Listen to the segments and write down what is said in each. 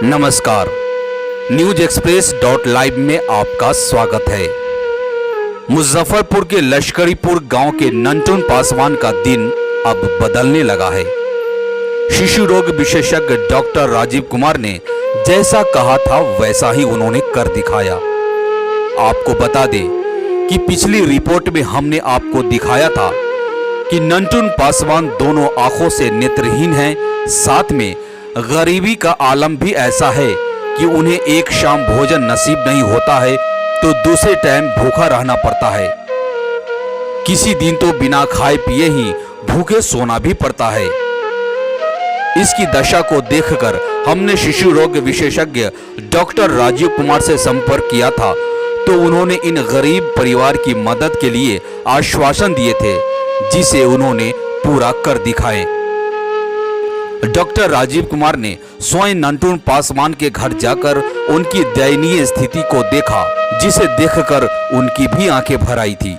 नमस्कार, news express .live में आपका स्वागत है। मुजफ्फरपुर के लश्करीपुर गांव के नंटुन पासवान का दिन अब बदलने लगा है। शिशु रोग विशेषज्ञ डॉक्टर राजीव कुमार ने जैसा कहा था वैसा ही उन्होंने कर दिखाया। आपको बता दें कि पिछली रिपोर्ट में हमने आपको दिखाया था कि नंटुन पासवान दोनों आंखों से नेत्रहीन हैं, साथ में गरीबी का आलम भी ऐसा है कि उन्हें एक शाम भोजन नसीब नहीं होता है तो दूसरे टाइम भूखा रहना पड़ता है। किसी दिन तो बिना खाए पिए ही भूखे सोना भी पड़ता है। इसकी दशा को देखकर हमने शिशु रोग विशेषज्ञ डॉक्टर राजीव कुमार से संपर्क किया था, तो उन्होंने इन गरीब परिवार की मदद के लिए आश्वासन दिए थे, जिसे उन्होंने पूरा कर दिखाए। डॉक्टर राजीव कुमार ने स्वयं नंटुन पासवान के घर जाकर उनकी दयनीय स्थिति को देखा, जिसे देखकर उनकी भी आंखें भर आई थी।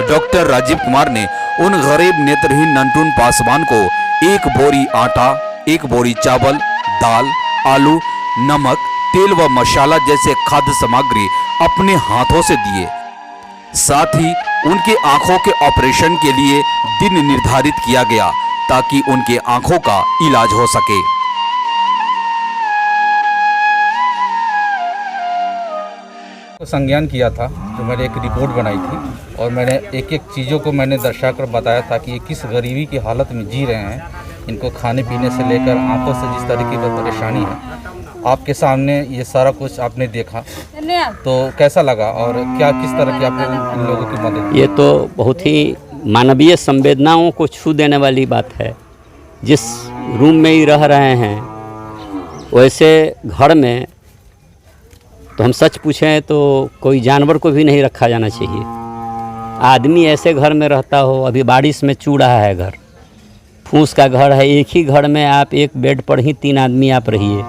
डॉक्टर राजीव कुमार ने उन गरीब नेत्रहीन नंटुन पासवान को एक बोरी आटा, एक बोरी चावल, दाल, आलू, नमक, तेल व मसाला जैसे खाद्य सामग्री अपने हाथों से दिए। साथ ही उनके आंखों के ऑपरेशन के लिए दिन निर्धारित किया गया ताकि उनके आंखों का इलाज हो सके। तो संज्ञान किया था, जो मैंने एक रिपोर्ट बनाई थी और मैंने एक एक चीज़ों को मैंने दर्शाकर बताया था कि ये किस गरीबी की हालत में जी रहे हैं। इनको खाने पीने से लेकर आंखों से जिस तरीके की परेशानी है, आपके सामने ये सारा कुछ आपने देखा, तो कैसा लगा और क्या किस तरह की आपने इन लोगों की मदद? ये तो बहुत ही मानवीय संवेदनाओं को छू देने वाली बात है। जिस रूम में ही रह रहे हैं वैसे घर में तो हम सच पूछें तो कोई जानवर को भी नहीं रखा जाना चाहिए। आदमी ऐसे घर में रहता हो, अभी बारिश में चू रहा है घर, फूस का घर है, एक ही घर में आप एक बेड पर ही 3 आदमी आप रहिए,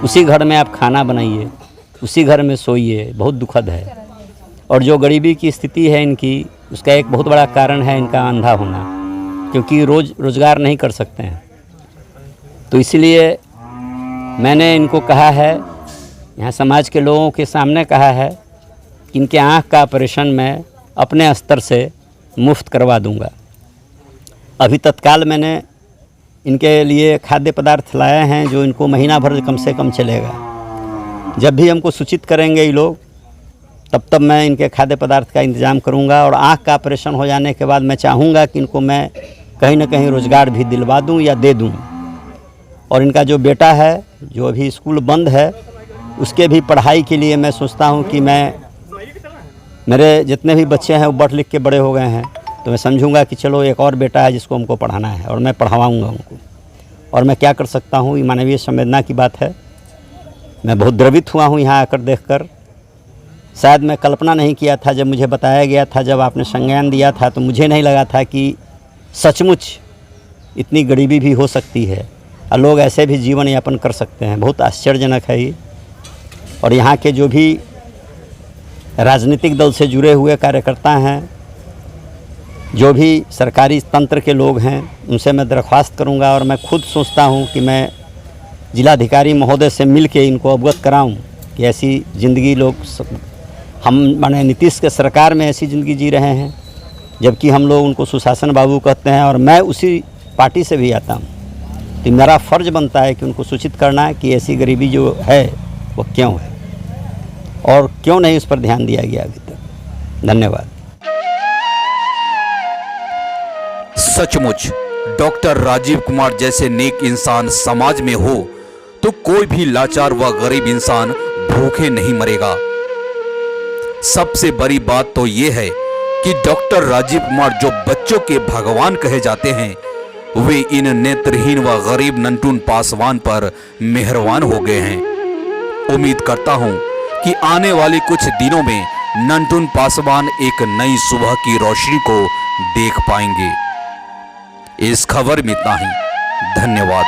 उसी घर में आप खाना बनाइए, उसी घर में सोइए, बहुत दुखद है। और जो गरीबी की स्थिति है इनकी, उसका एक बहुत बड़ा कारण है इनका अंधा होना, क्योंकि रोज़गार नहीं कर सकते हैं। तो इसलिए मैंने इनको कहा है, यहाँ समाज के लोगों के सामने कहा है कि इनके आँख का ऑपरेशन मैं अपने स्तर से मुफ्त करवा दूंगा। अभी तत्काल मैंने इनके लिए खाद्य पदार्थ लाए हैं जो इनको महीना भर कम से कम चलेगा। जब भी हमको सूचित करेंगे ये लोग, तब मैं इनके खाद्य पदार्थ का इंतज़ाम करूंगा। और आँख का ऑपरेशन हो जाने के बाद मैं चाहूँगा कि इनको मैं कहीं ना कहीं रोज़गार भी दिलवा दूं या दे दूं। और इनका जो बेटा है, जो अभी स्कूल बंद है, उसके भी पढ़ाई के लिए मैं सोचता हूं कि मेरे जितने भी बच्चे हैं वो पढ़ लिख के बड़े हो गए हैं, तो मैं समझूंगा कि चलो एक और बेटा है जिसको हमको पढ़ाना है और मैं पढ़वाऊँगा उनको। और मैं क्या कर सकता हूँ, ये मानवीय संवेदना की बात है। मैं बहुत द्रवित हुआ हूँ यहाँ आकर देखकर। शायद मैं कल्पना नहीं किया था, जब मुझे बताया गया था, जब आपने संज्ञान दिया था, तो मुझे नहीं लगा था कि सचमुच इतनी गरीबी भी हो सकती है और लोग ऐसे भी जीवन यापन कर सकते हैं। बहुत आश्चर्यजनक है ये। और यहाँ के जो भी राजनीतिक दल से जुड़े हुए कार्यकर्ता हैं, जो भी सरकारी तंत्र के लोग हैं, उनसे मैं दरख्वास्त करूँगा और मैं खुद सोचता हूँ कि मैं जिलाधिकारी महोदय से मिल के इनको अवगत कराऊँ कि ऐसी ज़िंदगी लोग, हम माने नीतीश के सरकार में ऐसी ज़िंदगी जी रहे हैं, जबकि हम लोग उनको सुशासन बाबू कहते हैं और मैं उसी पार्टी से भी आता हूँ। तो मेरा फ़र्ज़ बनता है कि उनको सूचित करना कि ऐसी गरीबी जो है वो क्यों है और क्यों नहीं उस पर ध्यान दिया गया अभी तक। धन्यवाद। सचमुच डॉक्टर राजीव कुमार जैसे नेक इंसान समाज में हो तो कोई भी लाचार व गरीब इंसान भूखे नहीं मरेगा। सबसे बड़ी बात तो ये है कि डॉक्टर राजीव कुमार जो बच्चों के भगवान कहे जाते हैं, वे इन नेत्रहीन व गरीब नंटुन पासवान पर मेहरबान हो गए हैं। उम्मीद करता हूं कि आने वाले कुछ दिनों में नंटुन पासवान एक नई सुबह की रोशनी को देख पाएंगे। इस खबर में इतना ही। धन्यवाद।